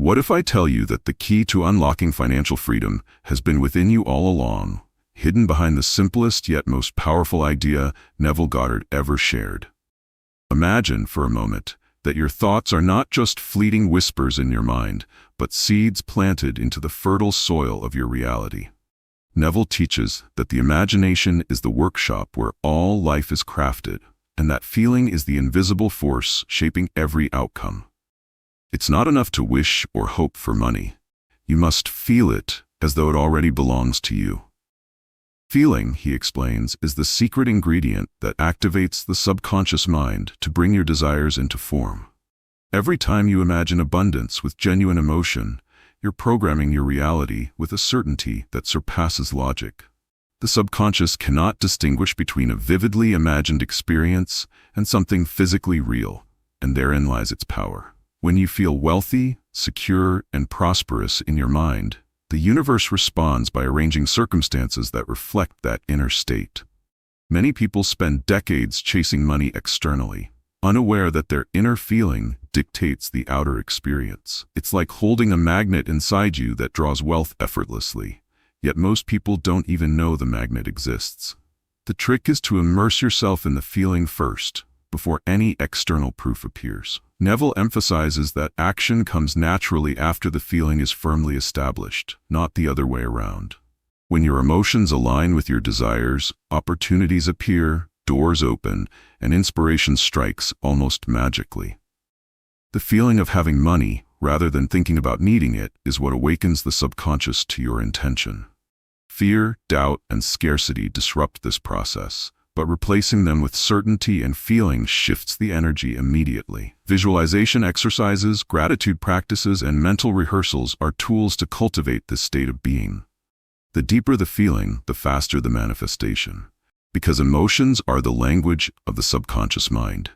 What if I tell you that the key to unlocking financial freedom has been within you all along, hidden behind the simplest yet most powerful idea Neville Goddard ever shared? Imagine, for a moment, that your thoughts are not just fleeting whispers in your mind, but seeds planted into the fertile soil of your reality. Neville teaches that the imagination is the workshop where all life is crafted, and that feeling is the invisible force shaping every outcome. It's not enough to wish or hope for money. You must feel it as though it already belongs to you. Feeling, he explains, is the secret ingredient that activates the subconscious mind to bring your desires into form. Every time you imagine abundance with genuine emotion, you're programming your reality with a certainty that surpasses logic. The subconscious cannot distinguish between a vividly imagined experience and something physically real, and therein lies its power. When you feel wealthy, secure, and prosperous in your mind, the universe responds by arranging circumstances that reflect that inner state. Many people spend decades chasing money externally, unaware that their inner feeling dictates the outer experience. It's like holding a magnet inside you that draws wealth effortlessly, yet most people don't even know the magnet exists. The trick is to immerse yourself in the feeling first, before any external proof appears. Neville emphasizes that action comes naturally after the feeling is firmly established, not the other way around. When your emotions align with your desires, opportunities appear, doors open, and inspiration strikes almost magically. The feeling of having money, rather than thinking about needing it, is what awakens the subconscious to your intention. Fear, doubt, and scarcity disrupt this process, but replacing them with certainty and feeling shifts the energy immediately. Visualization exercises, gratitude practices, and mental rehearsals are tools to cultivate this state of being. The deeper the feeling, the faster the manifestation. Because emotions are the language of the subconscious mind.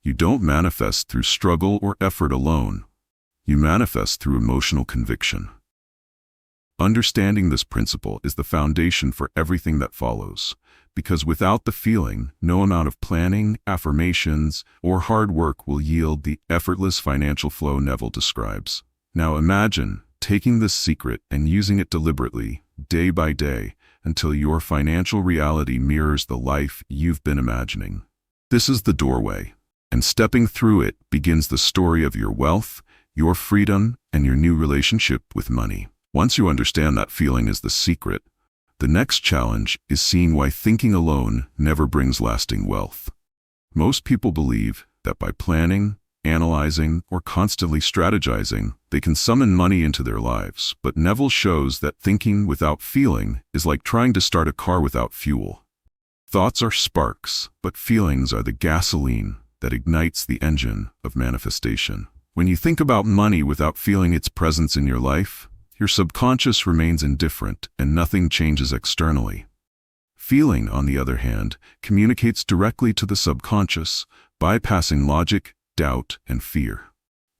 You don't manifest through struggle or effort alone. You manifest through emotional conviction. Understanding this principle is the foundation for everything that follows, because without the feeling, no amount of planning, affirmations, or hard work will yield the effortless financial flow Neville describes. Now imagine taking this secret and using it deliberately, day by day, until your financial reality mirrors the life you've been imagining. This is the doorway, and stepping through it begins the story of your wealth, your freedom, and your new relationship with money. Once you understand that feeling is the secret, the next challenge is seeing why thinking alone never brings lasting wealth. Most people believe that by planning, analyzing, or constantly strategizing, they can summon money into their lives, but Neville shows that thinking without feeling is like trying to start a car without fuel. Thoughts are sparks, but feelings are the gasoline that ignites the engine of manifestation. When you think about money without feeling its presence in your life, your subconscious remains indifferent and nothing changes externally. Feeling, on the other hand, communicates directly to the subconscious, bypassing logic, doubt, and fear.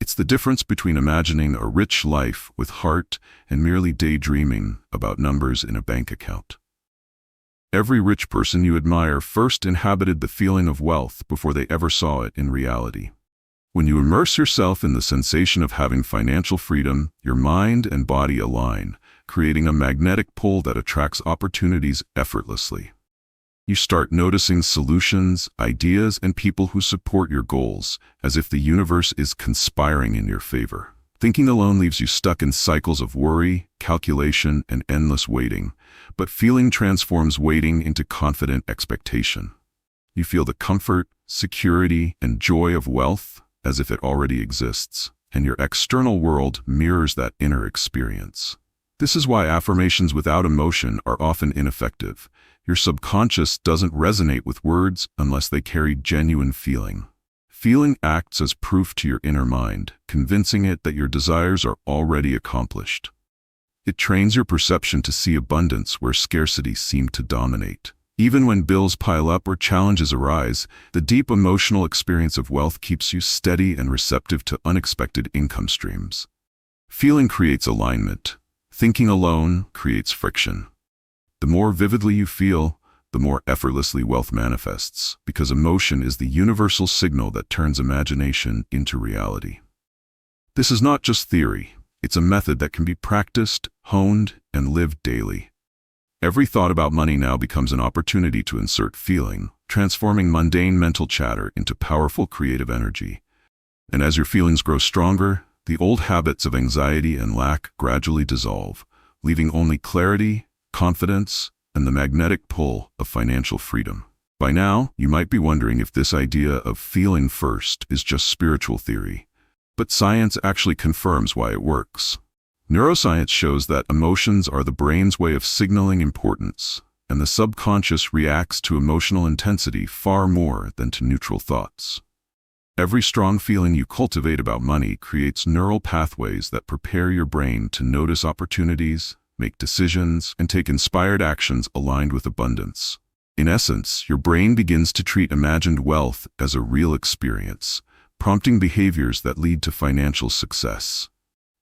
It's the difference between imagining a rich life with heart and merely daydreaming about numbers in a bank account. Every rich person you admire first inhabited the feeling of wealth before they ever saw it in reality. When you immerse yourself in the sensation of having financial freedom, your mind and body align, creating a magnetic pull that attracts opportunities effortlessly. You start noticing solutions, ideas, and people who support your goals, as if the universe is conspiring in your favor. Thinking alone leaves you stuck in cycles of worry, calculation, and endless waiting, but feeling transforms waiting into confident expectation. You feel the comfort, security, and joy of wealth, as if it already exists, and your external world mirrors that inner experience. This is why affirmations without emotion are often ineffective. Your subconscious doesn't resonate with words unless they carry genuine feeling. Feeling acts as proof to your inner mind, convincing it that your desires are already accomplished. It trains your perception to see abundance where scarcity seemed to dominate. Even when bills pile up or challenges arise, the deep emotional experience of wealth keeps you steady and receptive to unexpected income streams. Feeling creates alignment. Thinking alone creates friction. The more vividly you feel, the more effortlessly wealth manifests, because emotion is the universal signal that turns imagination into reality. This is not just theory. It's a method that can be practiced, honed, and lived daily. Every thought about money now becomes an opportunity to insert feeling, transforming mundane mental chatter into powerful creative energy. And as your feelings grow stronger, the old habits of anxiety and lack gradually dissolve, leaving only clarity, confidence, and the magnetic pull of financial freedom. By now, you might be wondering if this idea of feeling first is just spiritual theory. But science actually confirms why it works. Neuroscience shows that emotions are the brain's way of signaling importance, and the subconscious reacts to emotional intensity far more than to neutral thoughts. Every strong feeling you cultivate about money creates neural pathways that prepare your brain to notice opportunities, make decisions, and take inspired actions aligned with abundance. In essence, your brain begins to treat imagined wealth as a real experience, prompting behaviors that lead to financial success.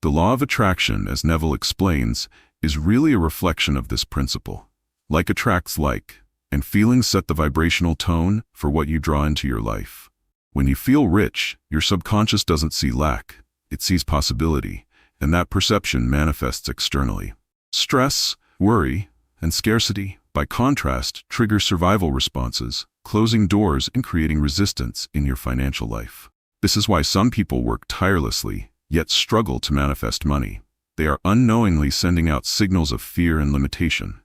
The law of attraction, as Neville explains, is really a reflection of this principle. Like attracts like, and feelings set the vibrational tone for what you draw into your life. When you feel rich, your subconscious doesn't see lack, it sees possibility, and that perception manifests externally. Stress, worry, and scarcity, by contrast, trigger survival responses, closing doors and creating resistance in your financial life. This is why some people work tirelessly, yet struggle to manifest money. They are unknowingly sending out signals of fear and limitation.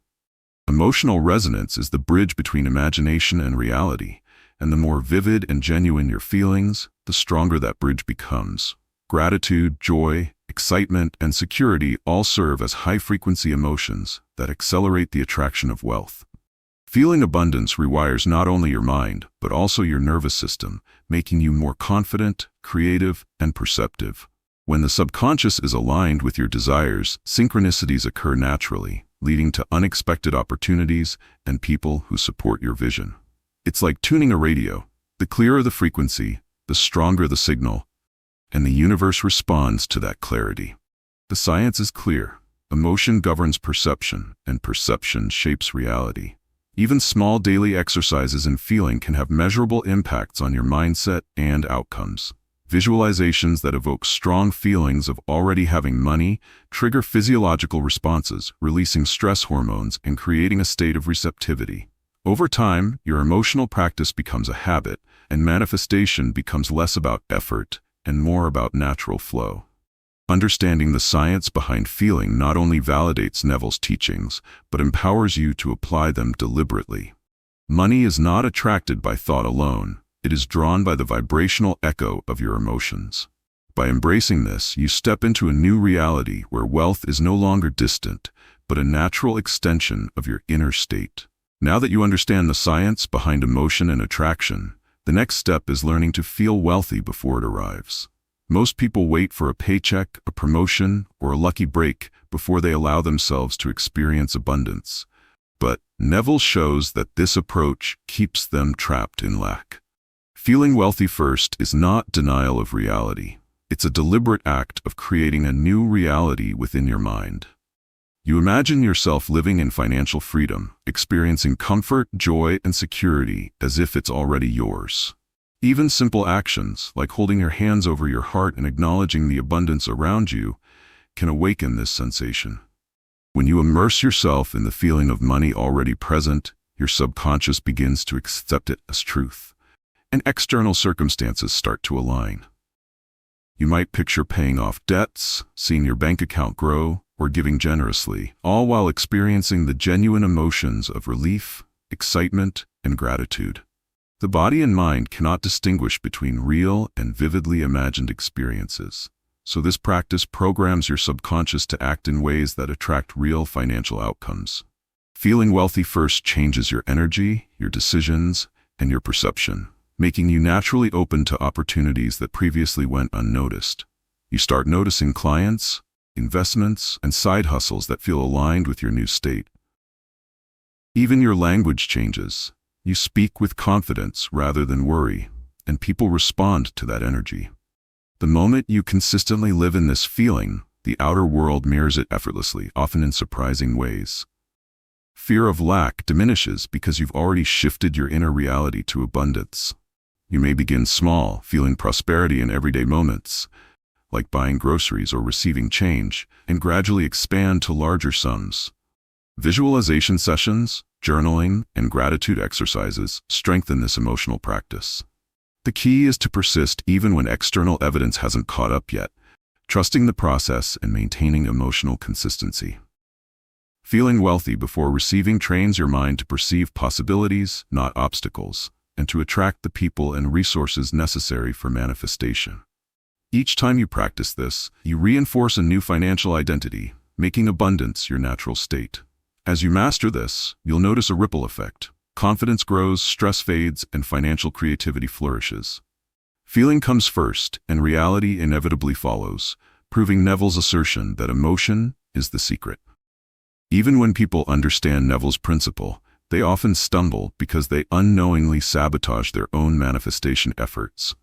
Emotional resonance is the bridge between imagination and reality, and the more vivid and genuine your feelings, the stronger that bridge becomes. Gratitude, joy, excitement, and security all serve as high-frequency emotions that accelerate the attraction of wealth. Feeling abundance rewires not only your mind, but also your nervous system, making you more confident, creative, and perceptive. When the subconscious is aligned with your desires, synchronicities occur naturally, leading to unexpected opportunities and people who support your vision. It's like tuning a radio. The clearer the frequency, the stronger the signal, and the universe responds to that clarity. The science is clear. Emotion governs perception, and perception shapes reality. Even small daily exercises in feeling can have measurable impacts on your mindset and outcomes. Visualizations that evoke strong feelings of already having money trigger physiological responses, releasing stress hormones and creating a state of receptivity. Over time, your emotional practice becomes a habit, and manifestation becomes less about effort and more about natural flow. Understanding the science behind feeling not only validates Neville's teachings, but empowers you to apply them deliberately. Money is not attracted by thought alone. It is drawn by the vibrational echo of your emotions. By embracing this, you step into a new reality where wealth is no longer distant, but a natural extension of your inner state. Now that you understand the science behind emotion and attraction, the next step is learning to feel wealthy before it arrives. Most people wait for a paycheck, a promotion, or a lucky break before they allow themselves to experience abundance. But Neville shows that this approach keeps them trapped in lack. Feeling wealthy first is not denial of reality. It's a deliberate act of creating a new reality within your mind. You imagine yourself living in financial freedom, experiencing comfort, joy, and security as if it's already yours. Even simple actions, like holding your hands over your heart and acknowledging the abundance around you, can awaken this sensation. When you immerse yourself in the feeling of money already present, your subconscious begins to accept it as truth, and external circumstances start to align. You might picture paying off debts, seeing your bank account grow, or giving generously, all while experiencing the genuine emotions of relief, excitement, and gratitude. The body and mind cannot distinguish between real and vividly imagined experiences, so this practice programs your subconscious to act in ways that attract real financial outcomes. Feeling wealthy first changes your energy, your decisions, and your perception, making you naturally open to opportunities that previously went unnoticed. You start noticing clients, investments, and side hustles that feel aligned with your new state. Even your language changes. You speak with confidence rather than worry, and people respond to that energy. The moment you consistently live in this feeling, the outer world mirrors it effortlessly, often in surprising ways. Fear of lack diminishes because you've already shifted your inner reality to abundance. You may begin small, feeling prosperity in everyday moments, like buying groceries or receiving change, and gradually expand to larger sums. Visualization sessions, journaling, and gratitude exercises strengthen this emotional practice. The key is to persist even when external evidence hasn't caught up yet, trusting the process and maintaining emotional consistency. Feeling wealthy before receiving trains your mind to perceive possibilities, not obstacles, and to attract the people and resources necessary for manifestation. Each time you practice this, you reinforce a new financial identity, making abundance your natural state. As you master this, you'll notice a ripple effect. Confidence grows, stress fades, and financial creativity flourishes. Feeling comes first, and reality inevitably follows, proving Neville's assertion that emotion is the secret. Even when people understand Neville's principle, they often stumble because they unknowingly sabotage their own manifestation efforts.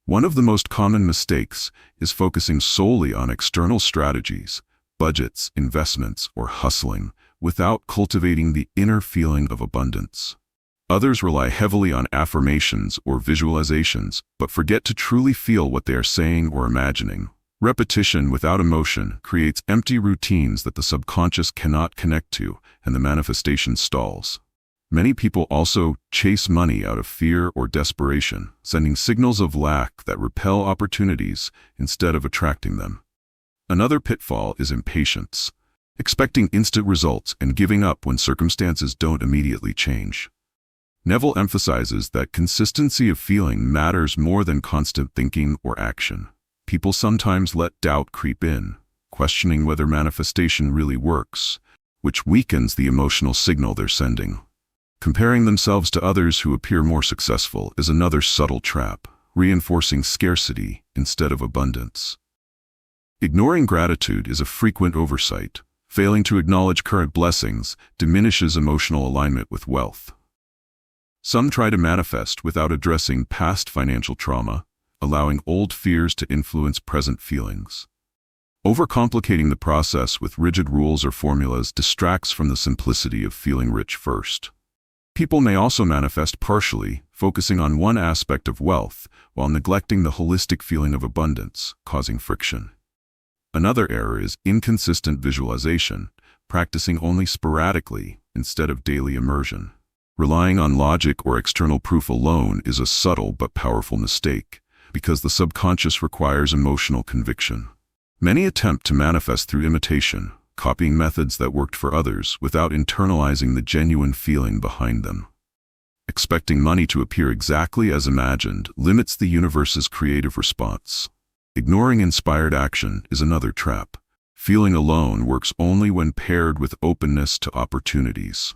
One of the most common mistakes is focusing solely on external strategies, budgets, investments, or hustling, without cultivating the inner feeling of abundance. Others rely heavily on affirmations or visualizations, but forget to truly feel what they are saying or imagining. Repetition without emotion creates empty routines that the subconscious cannot connect to, and the manifestation stalls. Many people also chase money out of fear or desperation, sending signals of lack that repel opportunities instead of attracting them. Another pitfall is impatience, expecting instant results and giving up when circumstances don't immediately change. Neville emphasizes that consistency of feeling matters more than constant thinking or action. People sometimes let doubt creep in, questioning whether manifestation really works, which weakens the emotional signal they're sending. Comparing themselves to others who appear more successful is another subtle trap, reinforcing scarcity instead of abundance. Ignoring gratitude is a frequent oversight. Failing to acknowledge current blessings diminishes emotional alignment with wealth. Some try to manifest without addressing past financial trauma, allowing old fears to influence present feelings. Overcomplicating the process with rigid rules or formulas distracts from the simplicity of feeling rich first. People may also manifest partially, focusing on one aspect of wealth while neglecting the holistic feeling of abundance, causing friction. Another error is inconsistent visualization, practicing only sporadically instead of daily immersion. Relying on logic or external proof alone is a subtle but powerful mistake, because the subconscious requires emotional conviction. Many attempt to manifest through imitation, copying methods that worked for others without internalizing the genuine feeling behind them. Expecting money to appear exactly as imagined limits the universe's creative response. Ignoring inspired action is another trap. Feeling alone works only when paired with openness to opportunities.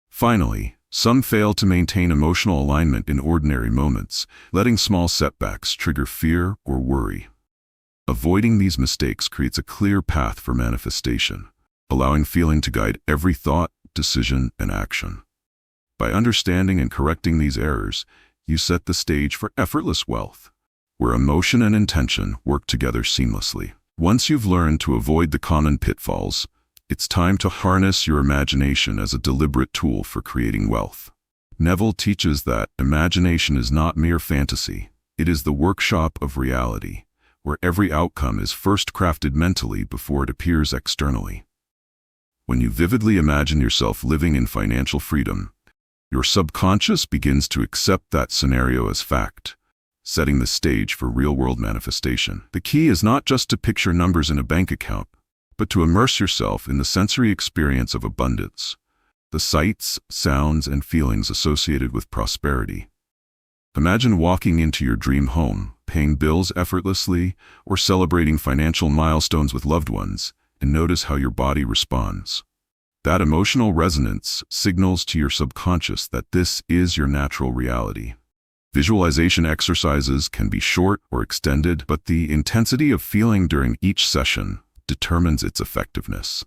Finally, some fail to maintain emotional alignment in ordinary moments, letting small setbacks trigger fear or worry. Avoiding these mistakes creates a clear path for manifestation, allowing feeling to guide every thought, decision, and action. By understanding and correcting these errors, you set the stage for effortless wealth, where emotion and intention work together seamlessly. Once you've learned to avoid the common pitfalls, it's time to harness your imagination as a deliberate tool for creating wealth. Neville teaches that imagination is not mere fantasy, it is the workshop of reality, where every outcome is first crafted mentally before it appears externally. When you vividly imagine yourself living in financial freedom, your subconscious begins to accept that scenario as fact, setting the stage for real-world manifestation. The key is not just to picture numbers in a bank account, but to immerse yourself in the sensory experience of abundance, the sights, sounds, and feelings associated with prosperity. Imagine walking into your dream home, paying bills effortlessly, or celebrating financial milestones with loved ones, and notice how your body responds. That emotional resonance signals to your subconscious that this is your natural reality. Visualization exercises can be short or extended, but the intensity of feeling during each session determines its effectiveness.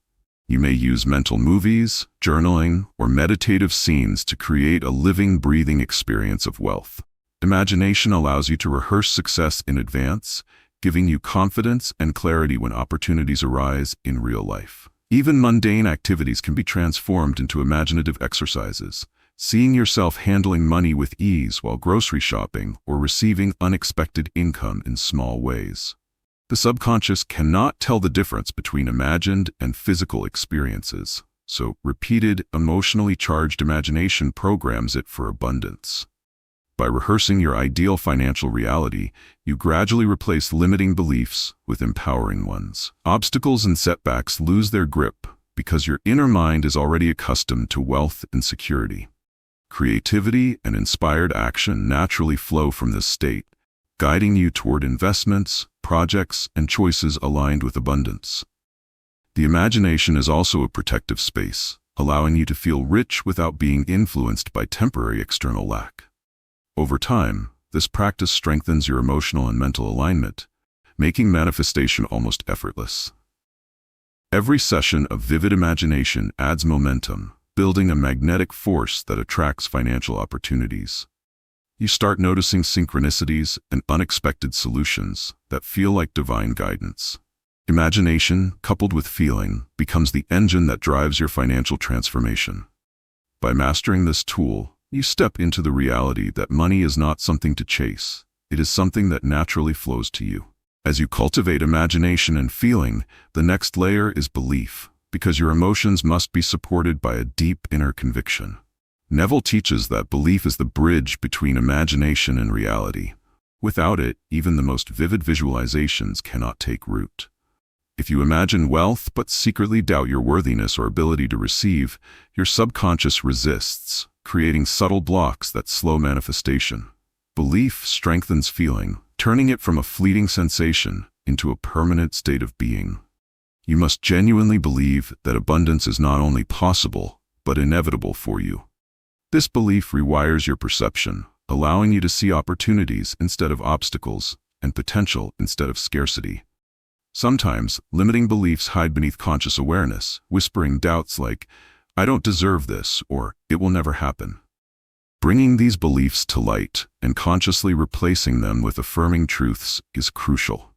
You may use mental movies, journaling, or meditative scenes to create a living, breathing experience of wealth. Imagination allows you to rehearse success in advance, giving you confidence and clarity when opportunities arise in real life. Even mundane activities can be transformed into imaginative exercises, seeing yourself handling money with ease while grocery shopping or receiving unexpected income in small ways. The subconscious cannot tell the difference between imagined and physical experiences, so repeated, emotionally charged imagination programs it for abundance. By rehearsing your ideal financial reality, you gradually replace limiting beliefs with empowering ones. Obstacles and setbacks lose their grip because your inner mind is already accustomed to wealth and security. Creativity and inspired action naturally flow from this state, guiding you toward investments, projects, and choices aligned with abundance. The imagination is also a protective space, allowing you to feel rich without being influenced by temporary external lack. Over time, this practice strengthens your emotional and mental alignment, making manifestation almost effortless. Every session of vivid imagination adds momentum, building a magnetic force that attracts financial opportunities. You start noticing synchronicities and unexpected solutions that feel like divine guidance. Imagination, coupled with feeling, becomes the engine that drives your financial transformation. By mastering this tool, you step into the reality that money is not something to chase. It is something that naturally flows to you. As you cultivate imagination and feeling, the next layer is belief, because your emotions must be supported by a deep inner conviction. Neville teaches that belief is the bridge between imagination and reality. Without it, even the most vivid visualizations cannot take root. If you imagine wealth but secretly doubt your worthiness or ability to receive, your subconscious resists, creating subtle blocks that slow manifestation. Belief strengthens feeling, turning it from a fleeting sensation into a permanent state of being. You must genuinely believe that abundance is not only possible, but inevitable for you. This belief rewires your perception, allowing you to see opportunities instead of obstacles and potential instead of scarcity. Sometimes, limiting beliefs hide beneath conscious awareness, whispering doubts like, "I don't deserve this," or "it will never happen." Bringing these beliefs to light and consciously replacing them with affirming truths is crucial.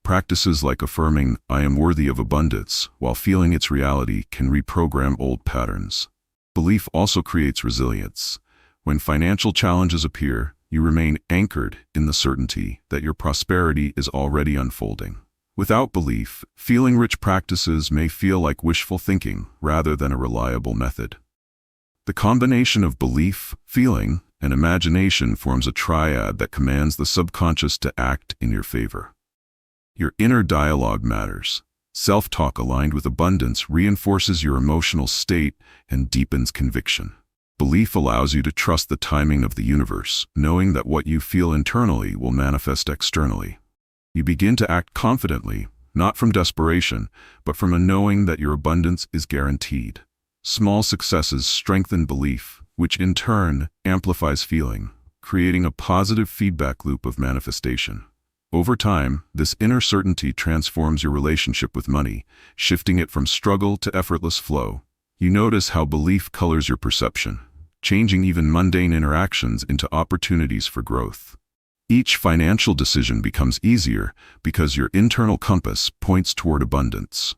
Practices like affirming, "I am worthy of abundance," while feeling its reality can reprogram old patterns. Belief also creates resilience. When financial challenges appear, you remain anchored in the certainty that your prosperity is already unfolding. Without belief, feeling-rich practices may feel like wishful thinking rather than a reliable method. The combination of belief, feeling, and imagination forms a triad that commands the subconscious to act in your favor. Your inner dialogue matters. Self-talk aligned with abundance reinforces your emotional state and deepens conviction. Belief allows you to trust the timing of the universe, knowing that what you feel internally will manifest externally. You begin to act confidently, not from desperation, but from a knowing that your abundance is guaranteed. Small successes strengthen belief, which in turn amplifies feeling, creating a positive feedback loop of manifestation. Over time, this inner certainty transforms your relationship with money, shifting it from struggle to effortless flow. You notice how belief colors your perception, changing even mundane interactions into opportunities for growth. Each financial decision becomes easier because your internal compass points toward abundance.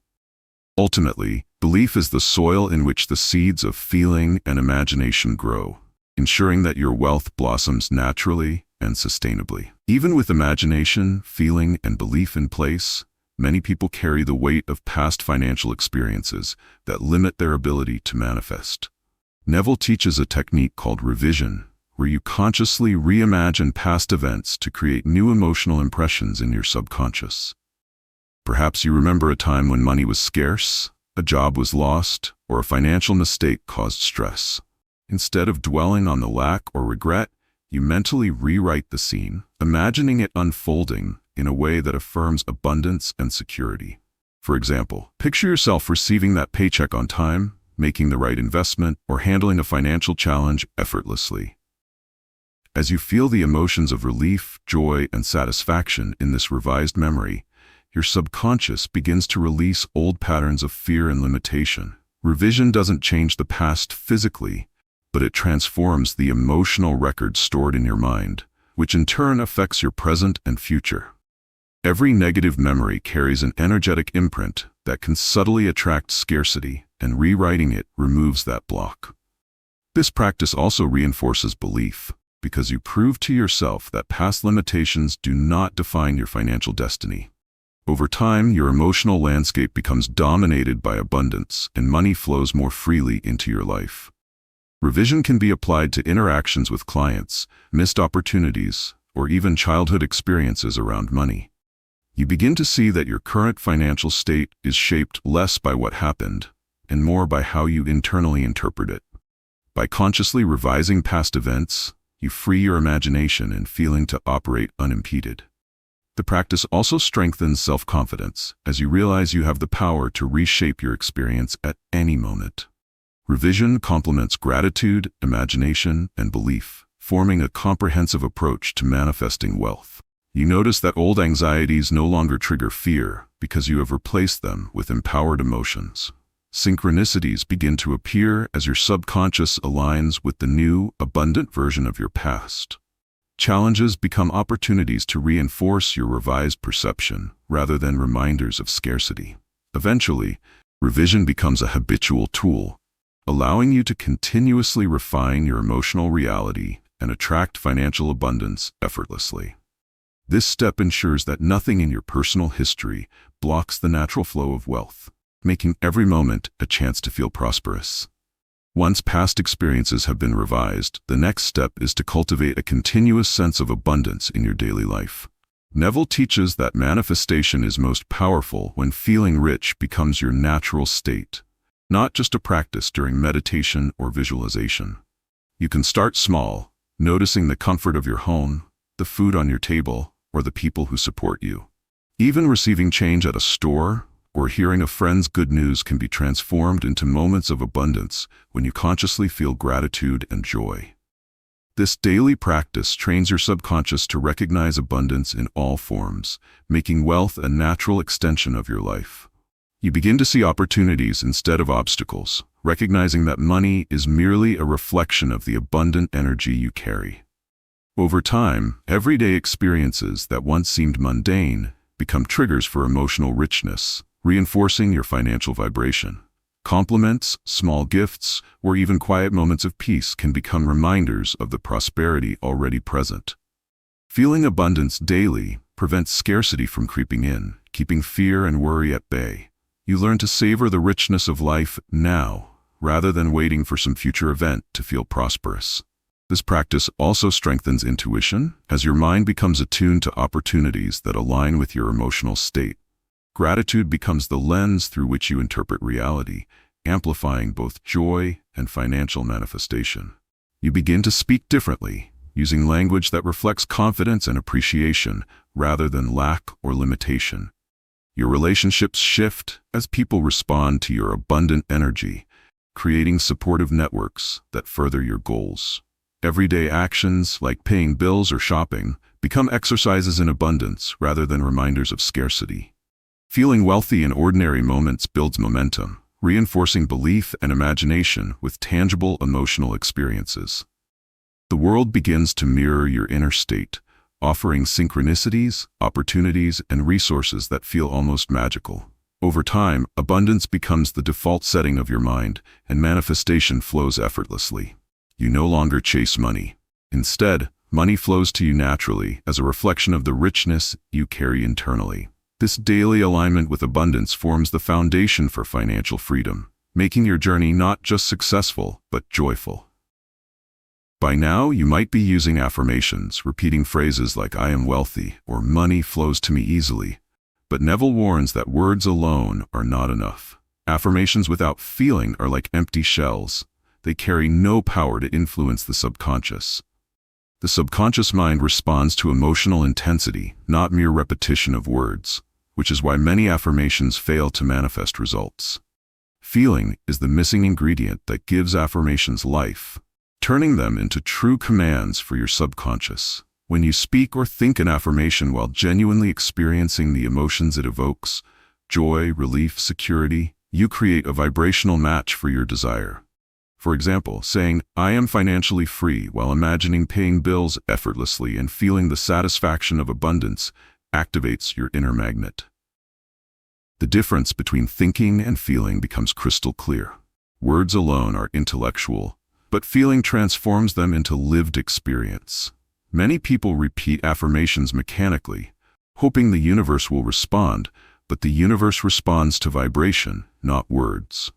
Ultimately, belief is the soil in which the seeds of feeling and imagination grow, ensuring that your wealth blossoms naturally and sustainably. Even with imagination, feeling, and belief in place, many people carry the weight of past financial experiences that limit their ability to manifest. Neville teaches a technique called revision, where you consciously reimagine past events to create new emotional impressions in your subconscious. Perhaps you remember a time when money was scarce, a job was lost, or a financial mistake caused stress. Instead of dwelling on the lack or regret, you mentally rewrite the scene, imagining it unfolding in a way that affirms abundance and security. For example, picture yourself receiving that paycheck on time, making the right investment, or handling a financial challenge effortlessly. As you feel the emotions of relief, joy, and satisfaction in this revised memory, your subconscious begins to release old patterns of fear and limitation. Revision doesn't change the past physically, but it transforms the emotional record stored in your mind, which in turn affects your present and future. Every negative memory carries an energetic imprint that can subtly attract scarcity, and rewriting it removes that block. This practice also reinforces belief, because you prove to yourself that past limitations do not define your financial destiny. Over time, your emotional landscape becomes dominated by abundance, and money flows more freely into your life. Revision can be applied to interactions with clients, missed opportunities, or even childhood experiences around money. You begin to see that your current financial state is shaped less by what happened, and more by how you internally interpret it. By consciously revising past events, you free your imagination and feeling to operate unimpeded. The practice also strengthens self-confidence, as you realize you have the power to reshape your experience at any moment. Revision complements gratitude, imagination, and belief, forming a comprehensive approach to manifesting wealth. You notice that old anxieties no longer trigger fear because you have replaced them with empowered emotions. Synchronicities begin to appear as your subconscious aligns with the new, abundant version of your past. Challenges become opportunities to reinforce your revised perception rather than reminders of scarcity. Eventually, revision becomes a habitual tool, allowing you to continuously refine your emotional reality and attract financial abundance effortlessly. This step ensures that nothing in your personal history blocks the natural flow of wealth, making every moment a chance to feel prosperous. Once past experiences have been revised, the next step is to cultivate a continuous sense of abundance in your daily life. Neville teaches that manifestation is most powerful when feeling rich becomes your natural state, not just a practice during meditation or visualization. You can start small, noticing the comfort of your home, the food on your table, or the people who support you. Even receiving change at a store or hearing a friend's good news can be transformed into moments of abundance when you consciously feel gratitude and joy. This daily practice trains your subconscious to recognize abundance in all forms, making wealth a natural extension of your life. You begin to see opportunities instead of obstacles, recognizing that money is merely a reflection of the abundant energy you carry. Over time, everyday experiences that once seemed mundane become triggers for emotional richness, reinforcing your financial vibration. Compliments, small gifts, or even quiet moments of peace can become reminders of the prosperity already present. Feeling abundance daily prevents scarcity from creeping in, keeping fear and worry at bay. You learn to savor the richness of life now, rather than waiting for some future event to feel prosperous. This practice also strengthens intuition, as your mind becomes attuned to opportunities that align with your emotional state. Gratitude becomes the lens through which you interpret reality, amplifying both joy and financial manifestation. You begin to speak differently, using language that reflects confidence and appreciation rather than lack or limitation. Your relationships shift as people respond to your abundant energy, creating supportive networks that further your goals. Everyday actions, like paying bills or shopping, become exercises in abundance rather than reminders of scarcity. Feeling wealthy in ordinary moments builds momentum, reinforcing belief and imagination with tangible emotional experiences. The world begins to mirror your inner state, offering synchronicities, opportunities, and resources that feel almost magical. Over time, abundance becomes the default setting of your mind, and manifestation flows effortlessly. You no longer chase money. Instead, money flows to you naturally as a reflection of the richness you carry internally. This daily alignment with abundance forms the foundation for financial freedom, making your journey not just successful, but joyful. By now, you might be using affirmations, repeating phrases like "I am wealthy" or "money flows to me easily." But Neville warns that words alone are not enough. Affirmations without feeling are like empty shells. They carry no power to influence the subconscious. The subconscious mind responds to emotional intensity, not mere repetition of words, which is why many affirmations fail to manifest results. Feeling is the missing ingredient that gives affirmations life, turning them into true commands for your subconscious. When you speak or think an affirmation while genuinely experiencing the emotions it evokes, joy, relief, security, you create a vibrational match for your desire. For example, saying, "I am financially free," while imagining paying bills effortlessly and feeling the satisfaction of abundance, activates your inner magnet. The difference between thinking and feeling becomes crystal clear. Words alone are intellectual, but feeling transforms them into lived experience. Many people repeat affirmations mechanically, hoping the universe will respond, but the universe responds to vibration, not words.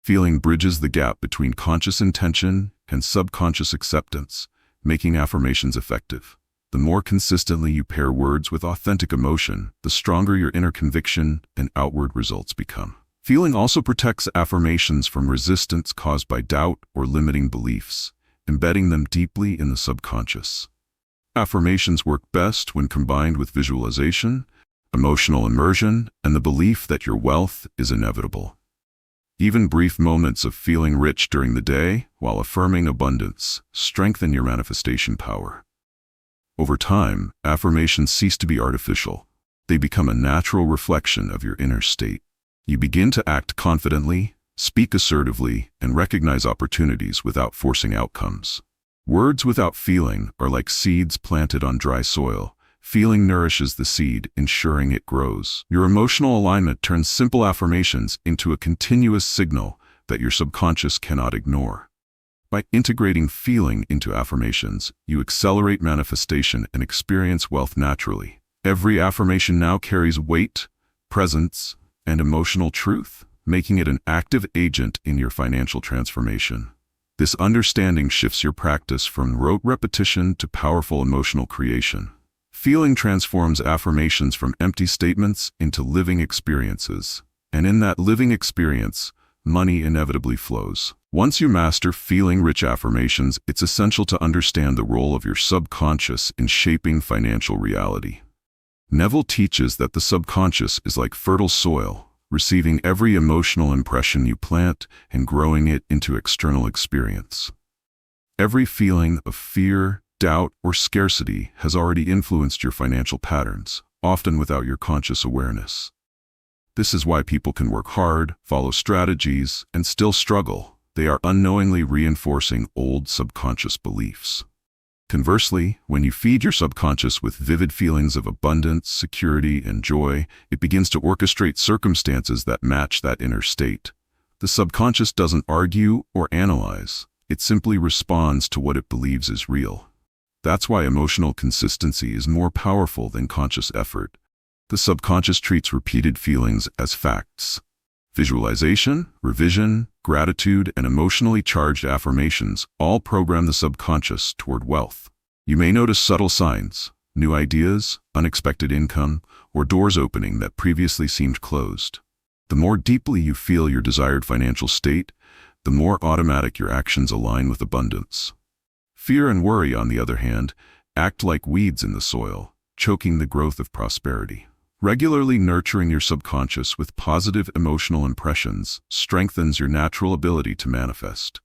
Feeling bridges the gap between conscious intention and subconscious acceptance, making affirmations effective. The more consistently you pair words with authentic emotion, the stronger your inner conviction and outward results become. Feeling also protects affirmations from resistance caused by doubt or limiting beliefs, embedding them deeply in the subconscious. Affirmations work best when combined with visualization, emotional immersion, and the belief that your wealth is inevitable. Even brief moments of feeling rich during the day, while affirming abundance, strengthen your manifestation power. Over time, affirmations cease to be artificial. They become a natural reflection of your inner state. You begin to act confidently, speak assertively, and recognize opportunities without forcing outcomes. Words without feeling are like seeds planted on dry soil. Feeling nourishes the seed, ensuring it grows. Your emotional alignment turns simple affirmations into a continuous signal that your subconscious cannot ignore. By integrating feeling into affirmations, you accelerate manifestation and experience wealth naturally. Every affirmation now carries weight, presence, and emotional truth, making it an active agent in your financial transformation. This understanding shifts your practice from rote repetition to powerful emotional creation. Feeling transforms affirmations from empty statements into living experiences, and in that living experience, money inevitably flows. Once you master feeling-rich affirmations, it's essential to understand the role of your subconscious in shaping financial reality. Neville teaches that the subconscious is like fertile soil, receiving every emotional impression you plant and growing it into external experience. Every feeling of fear, doubt, or scarcity has already influenced your financial patterns, often without your conscious awareness. This is why people can work hard, follow strategies, and still struggle. They are unknowingly reinforcing old subconscious beliefs. Conversely, when you feed your subconscious with vivid feelings of abundance, security, and joy, it begins to orchestrate circumstances that match that inner state. The subconscious doesn't argue or analyze. It simply responds to what it believes is real. That's why emotional consistency is more powerful than conscious effort. The subconscious treats repeated feelings as facts. Visualization, revision, gratitude, and emotionally charged affirmations all program the subconscious toward wealth. You may notice subtle signs, new ideas, unexpected income, or doors opening that previously seemed closed. The more deeply you feel your desired financial state, the more automatic your actions align with abundance. Fear and worry, on the other hand, act like weeds in the soil, choking the growth of prosperity. Regularly nurturing your subconscious with positive emotional impressions strengthens your natural ability to manifest.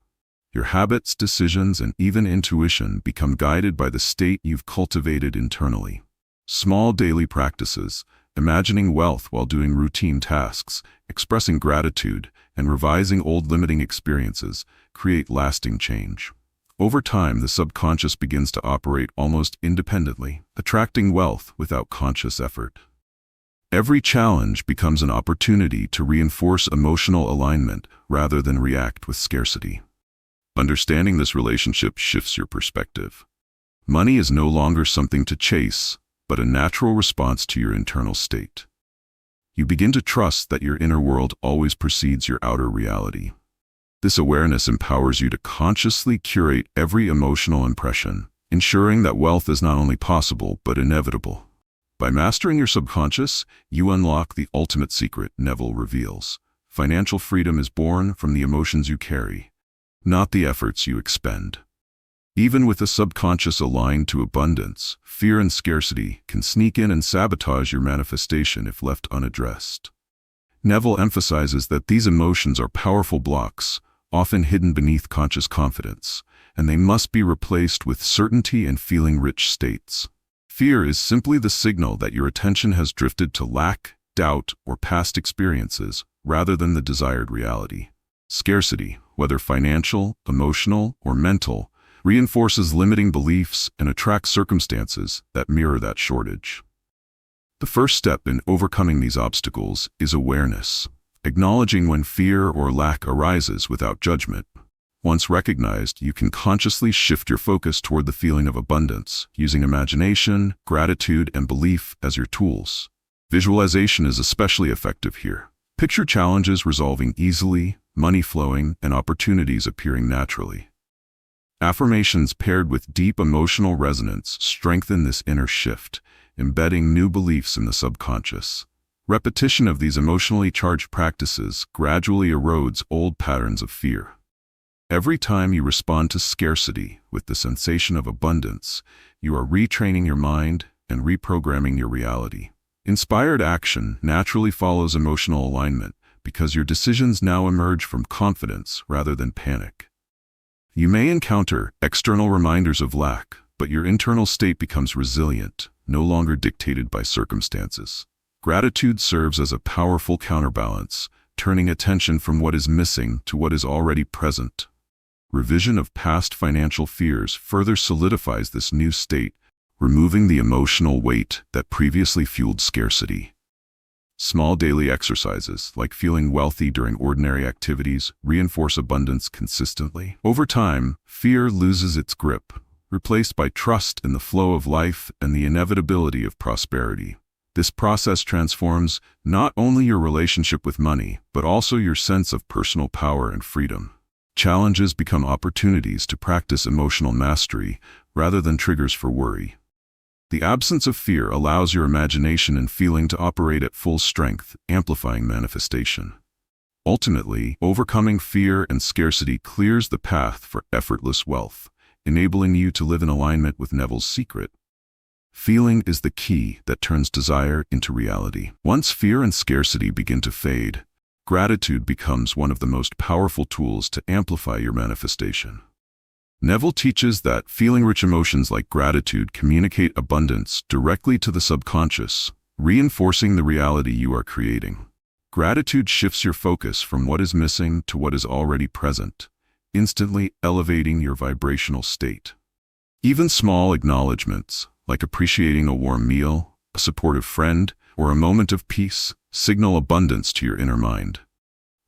Your habits, decisions, and even intuition become guided by the state you've cultivated internally. Small daily practices, imagining wealth while doing routine tasks, expressing gratitude, and revising old limiting experiences, create lasting change. Over time, the subconscious begins to operate almost independently, attracting wealth without conscious effort. Every challenge becomes an opportunity to reinforce emotional alignment rather than react with scarcity. Understanding this relationship shifts your perspective. Money is no longer something to chase, but a natural response to your internal state. You begin to trust that your inner world always precedes your outer reality. This awareness empowers you to consciously curate every emotional impression, ensuring that wealth is not only possible but inevitable. By mastering your subconscious, you unlock the ultimate secret, Neville reveals. Financial freedom is born from the emotions you carry, not the efforts you expend. Even with a subconscious aligned to abundance, fear and scarcity can sneak in and sabotage your manifestation if left unaddressed. Neville emphasizes that these emotions are powerful blocks, often hidden beneath conscious confidence, and they must be replaced with certainty and feeling-rich states. Fear is simply the signal that your attention has drifted to lack, doubt, or past experiences, rather than the desired reality. Scarcity, whether financial, emotional, or mental, reinforces limiting beliefs and attracts circumstances that mirror that shortage. The first step in overcoming these obstacles is awareness, acknowledging when fear or lack arises without judgment. Once recognized, you can consciously shift your focus toward the feeling of abundance, using imagination, gratitude, and belief as your tools. Visualization is especially effective here. Picture challenges resolving easily, money flowing, and opportunities appearing naturally. Affirmations paired with deep emotional resonance strengthen this inner shift, embedding new beliefs in the subconscious. Repetition of these emotionally charged practices gradually erodes old patterns of fear. Every time you respond to scarcity with the sensation of abundance, you are retraining your mind and reprogramming your reality. Inspired action naturally follows emotional alignment because your decisions now emerge from confidence rather than panic. You may encounter external reminders of lack, but your internal state becomes resilient, no longer dictated by circumstances. Gratitude serves as a powerful counterbalance, turning attention from what is missing to what is already present. Revision of past financial fears further solidifies this new state, removing the emotional weight that previously fueled scarcity. Small daily exercises, like feeling wealthy during ordinary activities, reinforce abundance consistently. Over time, fear loses its grip, replaced by trust in the flow of life and the inevitability of prosperity. This process transforms not only your relationship with money, but also your sense of personal power and freedom. Challenges become opportunities to practice emotional mastery rather than triggers for worry. The absence of fear allows your imagination and feeling to operate at full strength, amplifying manifestation. Ultimately, overcoming fear and scarcity clears the path for effortless wealth, enabling you to live in alignment with Neville's secret. Feeling is the key that turns desire into reality. Once fear and scarcity begin to fade, gratitude becomes one of the most powerful tools to amplify your manifestation. Neville teaches that feeling rich emotions like gratitude communicate abundance directly to the subconscious, reinforcing the reality you are creating. Gratitude shifts your focus from what is missing to what is already present, instantly elevating your vibrational state. Even small acknowledgments, like appreciating a warm meal, a supportive friend, or a moment of peace, signal abundance to your inner mind.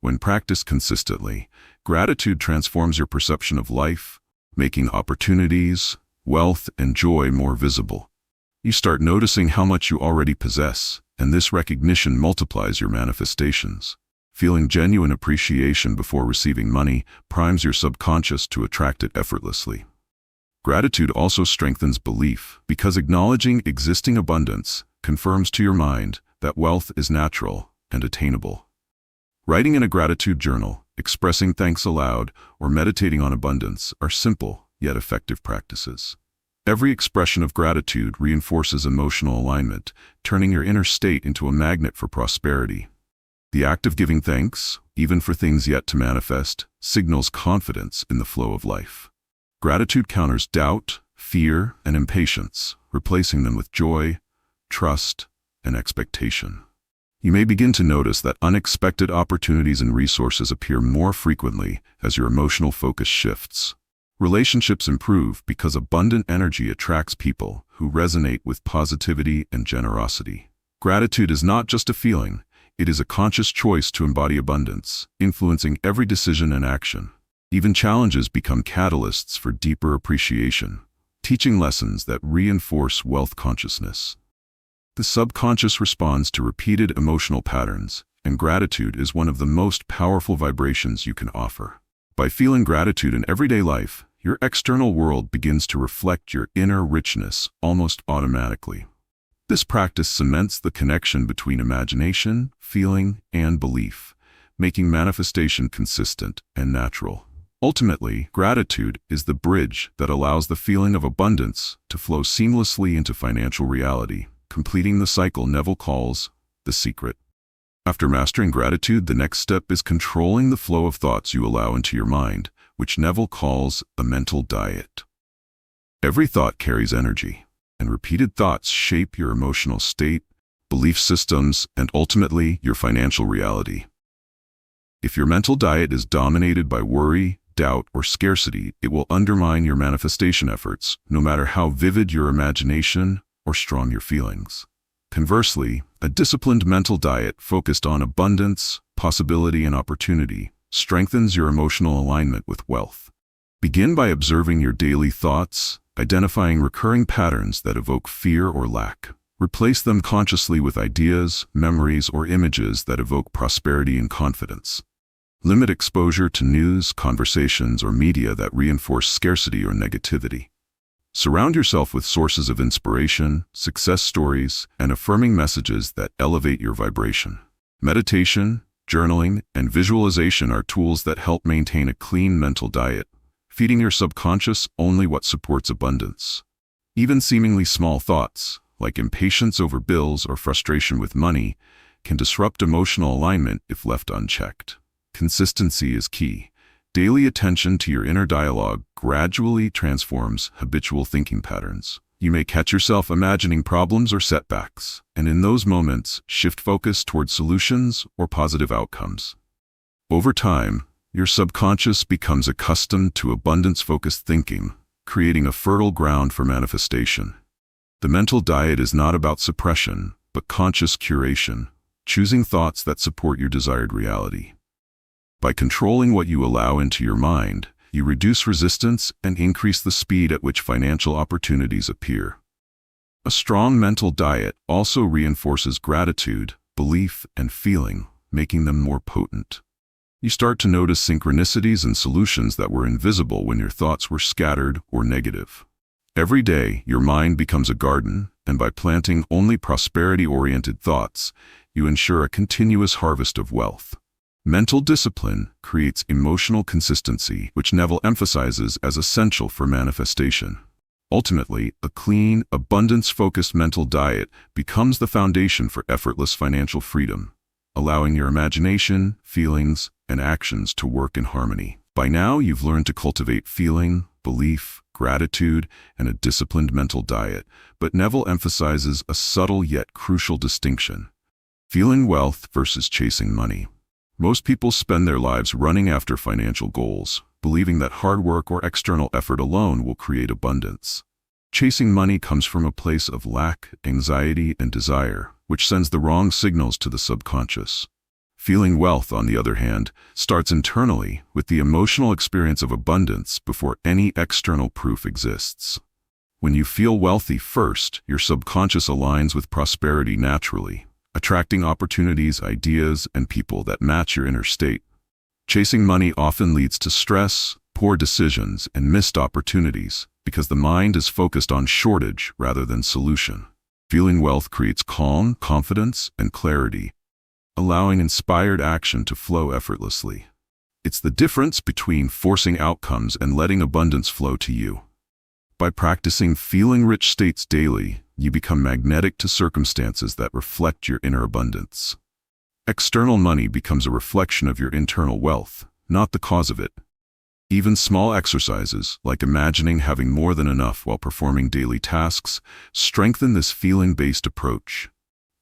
When practiced consistently, gratitude transforms your perception of life, making opportunities, wealth, and joy more visible. You start noticing how much you already possess, and this recognition multiplies your manifestations. Feeling genuine appreciation before receiving money primes your subconscious to attract it effortlessly. Gratitude also strengthens belief, because acknowledging existing abundance confirms to your mind that wealth is natural and attainable. Writing in a gratitude journal, expressing thanks aloud, or meditating on abundance are simple yet effective practices. Every expression of gratitude reinforces emotional alignment, turning your inner state into a magnet for prosperity. The act of giving thanks, even for things yet to manifest, signals confidence in the flow of life. Gratitude counters doubt, fear, and impatience, replacing them with joy, trust, and expectation. You may begin to notice that unexpected opportunities and resources appear more frequently as your emotional focus shifts. Relationships improve because abundant energy attracts people who resonate with positivity and generosity. Gratitude is not just a feeling, it is a conscious choice to embody abundance, influencing every decision and action. Even challenges become catalysts for deeper appreciation, teaching lessons that reinforce wealth consciousness. The subconscious responds to repeated emotional patterns, and gratitude is one of the most powerful vibrations you can offer. By feeling gratitude in everyday life, your external world begins to reflect your inner richness almost automatically. This practice cements the connection between imagination, feeling, and belief, making manifestation consistent and natural. Ultimately, gratitude is the bridge that allows the feeling of abundance to flow seamlessly into financial reality, completing the cycle Neville calls the secret. After mastering gratitude, the next step is controlling the flow of thoughts you allow into your mind, which Neville calls a mental diet. Every thought carries energy, and repeated thoughts shape your emotional state, belief systems, and ultimately your financial reality. If your mental diet is dominated by worry, doubt, or scarcity, it will undermine your manifestation efforts, no matter how vivid your imagination or strong your feelings. Conversely, a disciplined mental diet focused on abundance, possibility, and opportunity strengthens your emotional alignment with wealth. Begin by observing your daily thoughts, identifying recurring patterns that evoke fear or lack. Replace them consciously with ideas, memories, or images that evoke prosperity and confidence. Limit exposure to news, conversations, or media that reinforce scarcity or negativity. Surround yourself with sources of inspiration, success stories, and affirming messages that elevate your vibration. Meditation, journaling, and visualization are tools that help maintain a clean mental diet, feeding your subconscious only what supports abundance. Even seemingly small thoughts, like impatience over bills or frustration with money, can disrupt emotional alignment if left unchecked. Consistency is key. Daily attention to your inner dialogue gradually transforms habitual thinking patterns. You may catch yourself imagining problems or setbacks, and in those moments, shift focus toward solutions or positive outcomes. Over time, your subconscious becomes accustomed to abundance-focused thinking, creating a fertile ground for manifestation. The mental diet is not about suppression, but conscious curation, choosing thoughts that support your desired reality. By controlling what you allow into your mind, you reduce resistance and increase the speed at which financial opportunities appear. A strong mental diet also reinforces gratitude, belief, and feeling, making them more potent. You start to notice synchronicities and solutions that were invisible when your thoughts were scattered or negative. Every day, your mind becomes a garden, and by planting only prosperity-oriented thoughts, you ensure a continuous harvest of wealth. Mental discipline creates emotional consistency, which Neville emphasizes as essential for manifestation. Ultimately, a clean, abundance-focused mental diet becomes the foundation for effortless financial freedom, allowing your imagination, feelings, and actions to work in harmony. By now, you've learned to cultivate feeling, belief, gratitude, and a disciplined mental diet, but Neville emphasizes a subtle yet crucial distinction: feeling wealth versus chasing money. Most people spend their lives running after financial goals, believing that hard work or external effort alone will create abundance. Chasing money comes from a place of lack, anxiety, and desire, which sends the wrong signals to the subconscious. Feeling wealth, on the other hand, starts internally with the emotional experience of abundance before any external proof exists. When you feel wealthy first, your subconscious aligns with prosperity naturally, attracting opportunities, ideas, and people that match your inner state. Chasing money often leads to stress, poor decisions, and missed opportunities because the mind is focused on shortage rather than solution. Feeling wealth creates calm, confidence, and clarity, allowing inspired action to flow effortlessly. It's the difference between forcing outcomes and letting abundance flow to you. By practicing feeling rich states daily, you become magnetic to circumstances that reflect your inner abundance. External money becomes a reflection of your internal wealth, not the cause of it. Even small exercises, like imagining having more than enough while performing daily tasks, strengthen this feeling-based approach.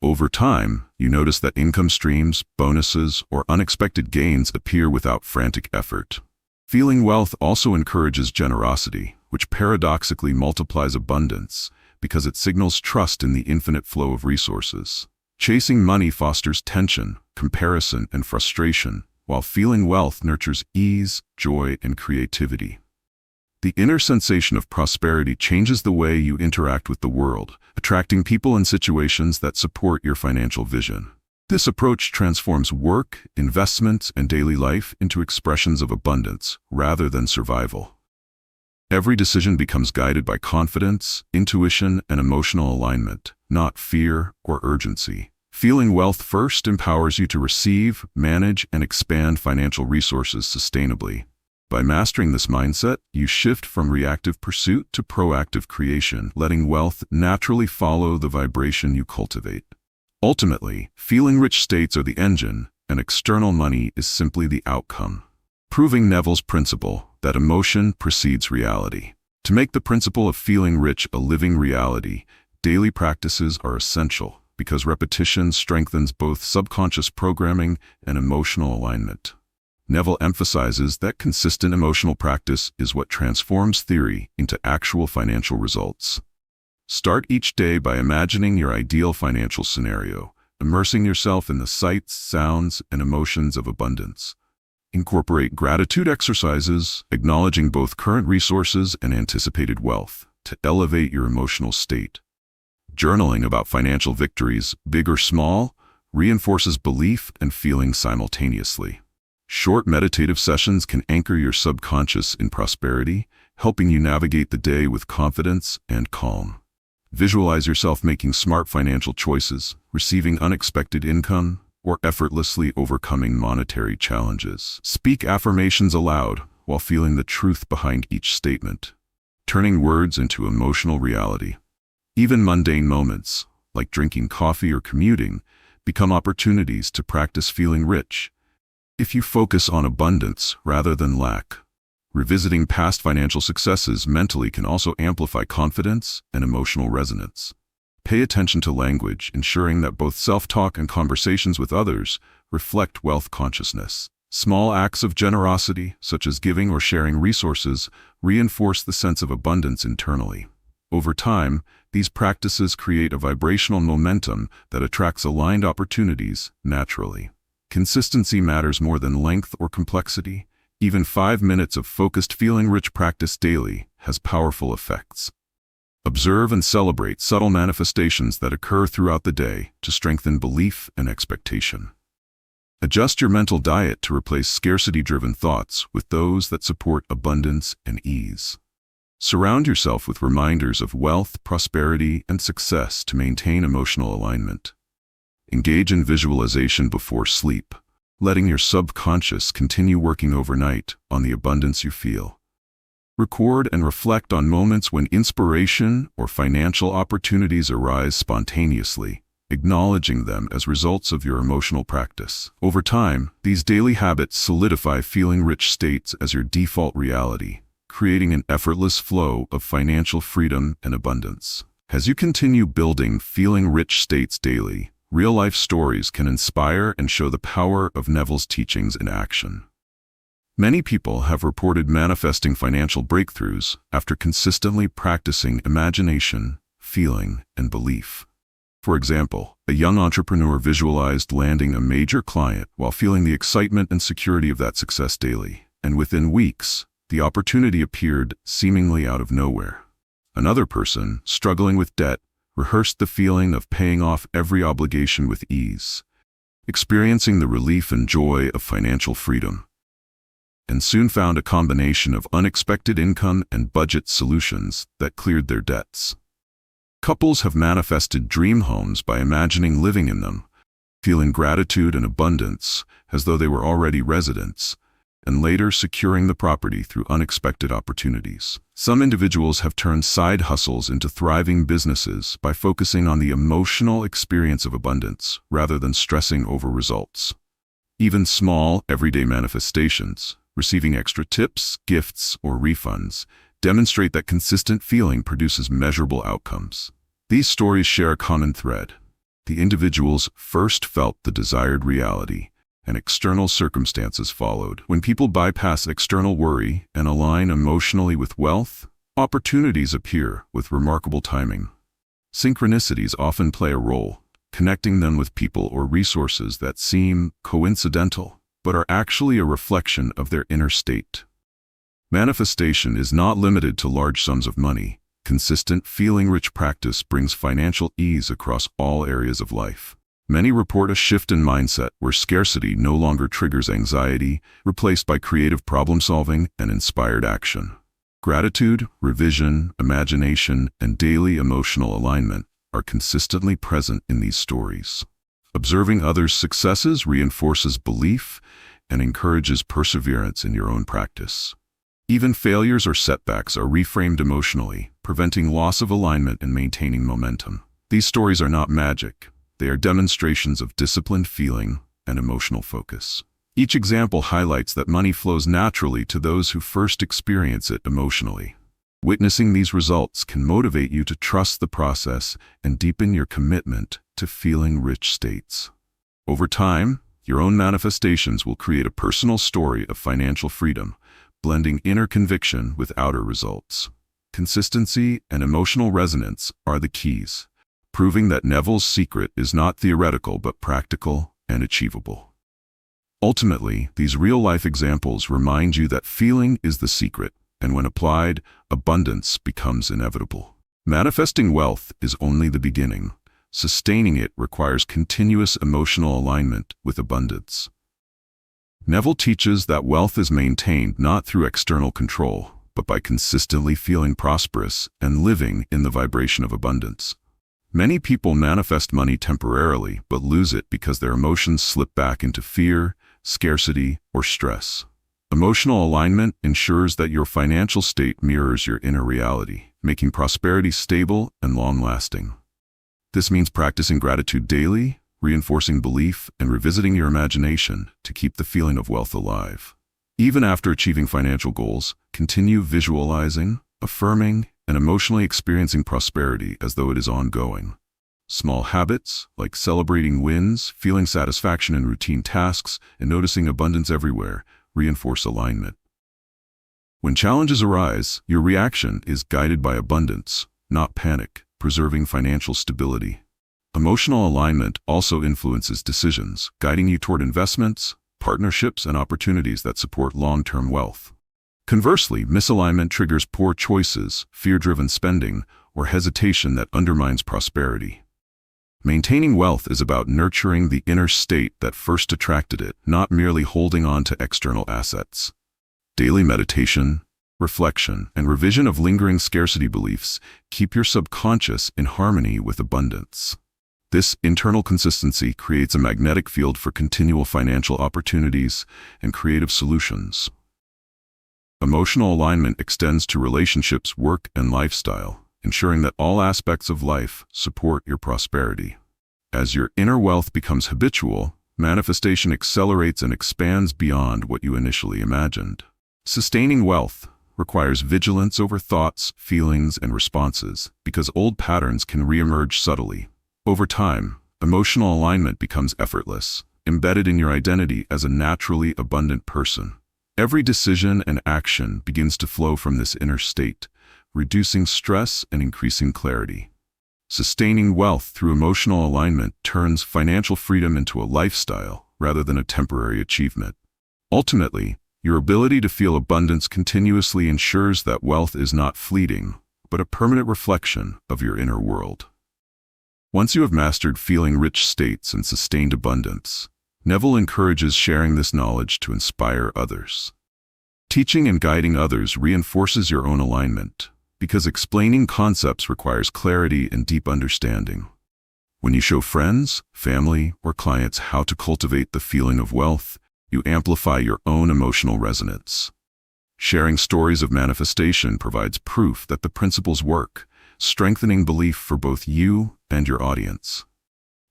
Over time, you notice that income streams, bonuses, or unexpected gains appear without frantic effort. Feeling wealth also encourages generosity, which paradoxically multiplies abundance, because it signals trust in the infinite flow of resources. Chasing money fosters tension, comparison, and frustration, while feeling wealth nurtures ease, joy, and creativity. The inner sensation of prosperity changes the way you interact with the world, attracting people and situations that support your financial vision. This approach transforms work, investment, and daily life into expressions of abundance rather than survival. Every decision becomes guided by confidence, intuition, and emotional alignment, not fear or urgency. Feeling wealth first empowers you to receive, manage, and expand financial resources sustainably. By mastering this mindset, you shift from reactive pursuit to proactive creation, letting wealth naturally follow the vibration you cultivate. Ultimately, feeling rich states are the engine, and external money is simply the outcome, proving Neville's principle that emotion precedes reality. To make the principle of feeling rich a living reality, daily practices are essential because repetition strengthens both subconscious programming and emotional alignment. Neville emphasizes that consistent emotional practice is what transforms theory into actual financial results. Start each day by imagining your ideal financial scenario, immersing yourself in the sights, sounds, and emotions of abundance. Incorporate gratitude exercises, acknowledging both current resources and anticipated wealth, to elevate your emotional state. Journaling about financial victories, big or small, reinforces belief and feeling simultaneously. Short meditative sessions can anchor your subconscious in prosperity, helping you navigate the day with confidence and calm. Visualize yourself making smart financial choices, receiving unexpected income, or effortlessly overcoming monetary challenges. Speak affirmations aloud while feeling the truth behind each statement, turning words into emotional reality. Even mundane moments, like drinking coffee or commuting, become opportunities to practice feeling rich. If you focus on abundance rather than lack, revisiting past financial successes mentally can also amplify confidence and emotional resonance. Pay attention to language, ensuring that both self-talk and conversations with others reflect wealth consciousness. Small acts of generosity, such as giving or sharing resources, reinforce the sense of abundance internally. Over time, these practices create a vibrational momentum that attracts aligned opportunities naturally. Consistency matters more than length or complexity. Even 5 minutes of focused feeling-rich practice daily has powerful effects. Observe and celebrate subtle manifestations that occur throughout the day to strengthen belief and expectation. Adjust your mental diet to replace scarcity-driven thoughts with those that support abundance and ease. Surround yourself with reminders of wealth, prosperity, and success to maintain emotional alignment. Engage in visualization before sleep, letting your subconscious continue working overnight on the abundance you feel. Record and reflect on moments when inspiration or financial opportunities arise spontaneously, acknowledging them as results of your emotional practice. Over time, these daily habits solidify feeling-rich states as your default reality, creating an effortless flow of financial freedom and abundance. As you continue building feeling-rich states daily, real-life stories can inspire and show the power of Neville's teachings in action. Many people have reported manifesting financial breakthroughs after consistently practicing imagination, feeling, and belief. For example, a young entrepreneur visualized landing a major client while feeling the excitement and security of that success daily, and within weeks, the opportunity appeared seemingly out of nowhere. Another person, struggling with debt, rehearsed the feeling of paying off every obligation with ease, experiencing the relief and joy of financial freedom, and soon found a combination of unexpected income and budget solutions that cleared their debts. Couples have manifested dream homes by imagining living in them, feeling gratitude and abundance as though they were already residents, and later securing the property through unexpected opportunities. Some individuals have turned side hustles into thriving businesses by focusing on the emotional experience of abundance rather than stressing over results. Even small, everyday manifestations, receiving extra tips, gifts, or refunds, demonstrate that consistent feeling produces measurable outcomes. These stories share a common thread. The individuals first felt the desired reality, and external circumstances followed. When people bypass external worry and align emotionally with wealth, opportunities appear with remarkable timing. Synchronicities often play a role, connecting them with people or resources that seem coincidental, but are actually a reflection of their inner state. Manifestation is not limited to large sums of money. Consistent, feeling-rich practice brings financial ease across all areas of life. Many report a shift in mindset where scarcity no longer triggers anxiety, replaced by creative problem-solving and inspired action. Gratitude, revision, imagination, and daily emotional alignment are consistently present in these stories. Observing others' successes reinforces belief and encourages perseverance in your own practice. Even failures or setbacks are reframed emotionally, preventing loss of alignment and maintaining momentum. These stories are not magic. They are demonstrations of disciplined feeling and emotional focus. Each example highlights that money flows naturally to those who first experience it emotionally. Witnessing these results can motivate you to trust the process and deepen your commitment to feeling-rich states. Over time, your own manifestations will create a personal story of financial freedom, blending inner conviction with outer results. Consistency and emotional resonance are the keys, proving that Neville's secret is not theoretical but practical and achievable. Ultimately, these real-life examples remind you that feeling is the secret, and when applied, abundance becomes inevitable. Manifesting wealth is only the beginning. Sustaining it requires continuous emotional alignment with abundance. Neville teaches that wealth is maintained not through external control, but by consistently feeling prosperous and living in the vibration of abundance. Many people manifest money temporarily, but lose it because their emotions slip back into fear, scarcity, or stress. Emotional alignment ensures that your financial state mirrors your inner reality, making prosperity stable and long-lasting. This means practicing gratitude daily, reinforcing belief, and revisiting your imagination to keep the feeling of wealth alive. Even after achieving financial goals, continue visualizing, affirming, and emotionally experiencing prosperity as though it is ongoing. Small habits, like celebrating wins, feeling satisfaction in routine tasks, and noticing abundance everywhere, reinforce alignment. When challenges arise, your reaction is guided by abundance, not panic, preserving financial stability. Emotional alignment also influences decisions, guiding you toward investments, partnerships, and opportunities that support long-term wealth. Conversely, misalignment triggers poor choices, fear-driven spending, or hesitation that undermines prosperity. Maintaining wealth is about nurturing the inner state that first attracted it, not merely holding on to external assets. Daily meditation, reflection, and revision of lingering scarcity beliefs keep your subconscious in harmony with abundance. This internal consistency creates a magnetic field for continual financial opportunities and creative solutions. Emotional alignment extends to relationships, work, and lifestyle, ensuring that all aspects of life support your prosperity. As your inner wealth becomes habitual, manifestation accelerates and expands beyond what you initially imagined. Sustaining wealth requires vigilance over thoughts, feelings, and responses, because old patterns can reemerge subtly. Over time, emotional alignment becomes effortless, embedded in your identity as a naturally abundant person. Every decision and action begins to flow from this inner state, reducing stress and increasing clarity. Sustaining wealth through emotional alignment turns financial freedom into a lifestyle rather than a temporary achievement. Ultimately, your ability to feel abundance continuously ensures that wealth is not fleeting, but a permanent reflection of your inner world. Once you have mastered feeling rich states and sustained abundance, Neville encourages sharing this knowledge to inspire others. Teaching and guiding others reinforces your own alignment, because explaining concepts requires clarity and deep understanding. When you show friends, family, or clients how to cultivate the feeling of wealth, you amplify your own emotional resonance. Sharing stories of manifestation provides proof that the principles work, strengthening belief for both you and your audience.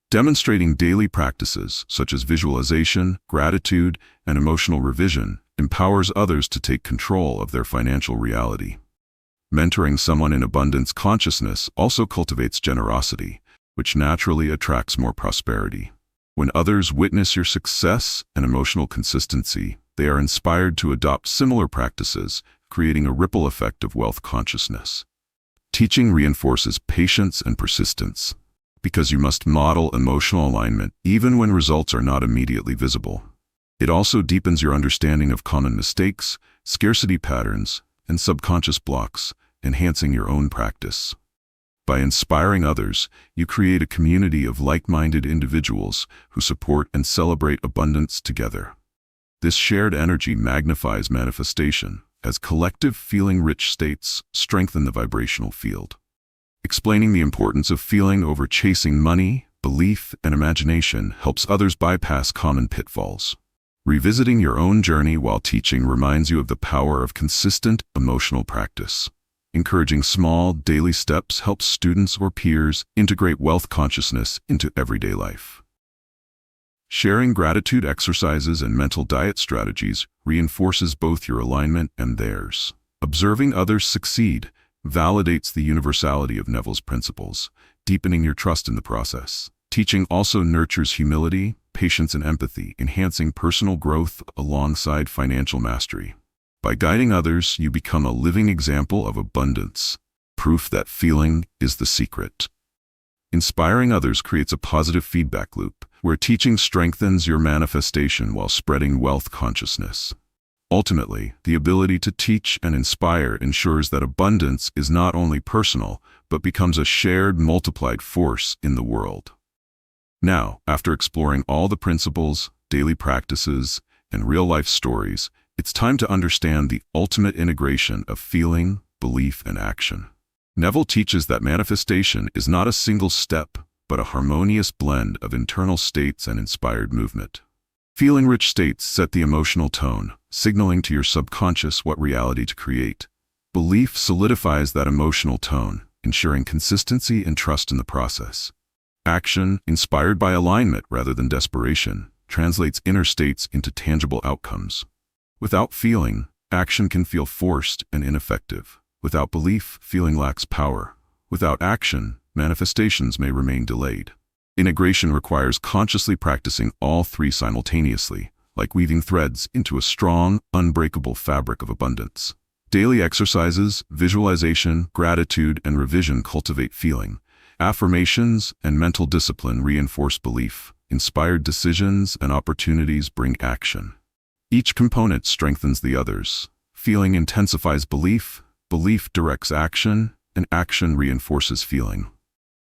Demonstrating daily practices such as visualization, gratitude, and emotional revision empowers others to take control of their financial reality. Mentoring someone in abundance consciousness also cultivates generosity, which naturally attracts more prosperity. When others witness your success and emotional consistency, they are inspired to adopt similar practices, creating a ripple effect of wealth consciousness. Teaching reinforces patience and persistence, because you must model emotional alignment even when results are not immediately visible. It also deepens your understanding of common mistakes, scarcity patterns, and subconscious blocks, enhancing your own practice. By inspiring others, you create a community of like-minded individuals who support and celebrate abundance together. This shared energy magnifies manifestation, as collective feeling-rich states strengthen the vibrational field. Explaining the importance of feeling over chasing money, belief, and imagination helps others bypass common pitfalls. Revisiting your own journey while teaching reminds you of the power of consistent emotional practice. Encouraging small, daily steps helps students or peers integrate wealth consciousness into everyday life. Sharing gratitude exercises and mental diet strategies reinforces both your alignment and theirs. Observing others succeed validates the universality of Neville's principles, deepening your trust in the process. Teaching also nurtures humility, patience, and empathy, enhancing personal growth alongside financial mastery. By guiding others, you become a living example of abundance, proof that feeling is the secret. Inspiring others creates a positive feedback loop, where teaching strengthens your manifestation while spreading wealth consciousness. Ultimately, the ability to teach and inspire ensures that abundance is not only personal, but becomes a shared, multiplied force in the world. Now, after exploring all the principles, daily practices, and real-life stories, it's time to understand the ultimate integration of feeling, belief, and action. Neville teaches that manifestation is not a single step, but a harmonious blend of internal states and inspired movement. Feeling-rich states set the emotional tone, signaling to your subconscious what reality to create. Belief solidifies that emotional tone, ensuring consistency and trust in the process. Action, inspired by alignment rather than desperation, translates inner states into tangible outcomes. Without feeling, action can feel forced and ineffective. Without belief, feeling lacks power. Without action, manifestations may remain delayed. Integration requires consciously practicing all three simultaneously, like weaving threads into a strong, unbreakable fabric of abundance. Daily exercises, visualization, gratitude, and revision cultivate feeling. Affirmations and mental discipline reinforce belief. Inspired decisions and opportunities bring action. Each component strengthens the others. Feeling intensifies belief, belief directs action, and action reinforces feeling.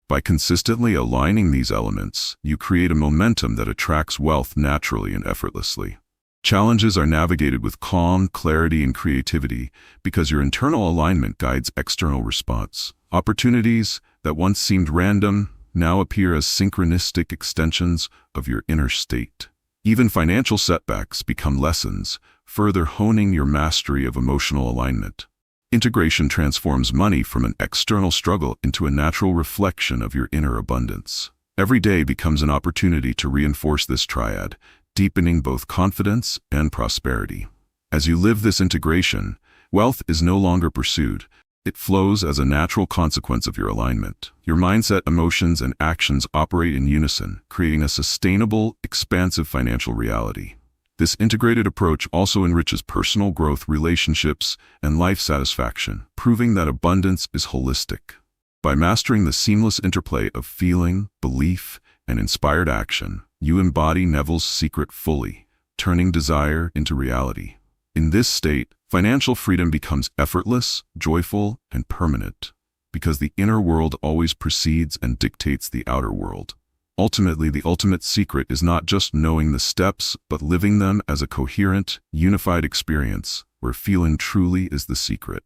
By consistently aligning these elements, you create a momentum that attracts wealth naturally and effortlessly. Challenges are navigated with calm, clarity, and creativity because your internal alignment guides external response. Opportunities that once seemed random now appear as synchronistic extensions of your inner state. Even financial setbacks become lessons, further honing your mastery of emotional alignment. Integration transforms money from an external struggle into a natural reflection of your inner abundance. Every day becomes an opportunity to reinforce this triad, deepening both confidence and prosperity. As you live this integration, wealth is no longer pursued. It flows as a natural consequence of your alignment. Your mindset, emotions, and actions operate in unison, creating a sustainable, expansive financial reality. This integrated approach also enriches personal growth, relationships, and life satisfaction, proving that abundance is holistic. By mastering the seamless interplay of feeling, belief, and inspired action, you embody Neville's secret fully, turning desire into reality. In this state, financial freedom becomes effortless, joyful, and permanent, because the inner world always precedes and dictates the outer world. Ultimately, the ultimate secret is not just knowing the steps, but living them as a coherent, unified experience, where feeling truly is the secret.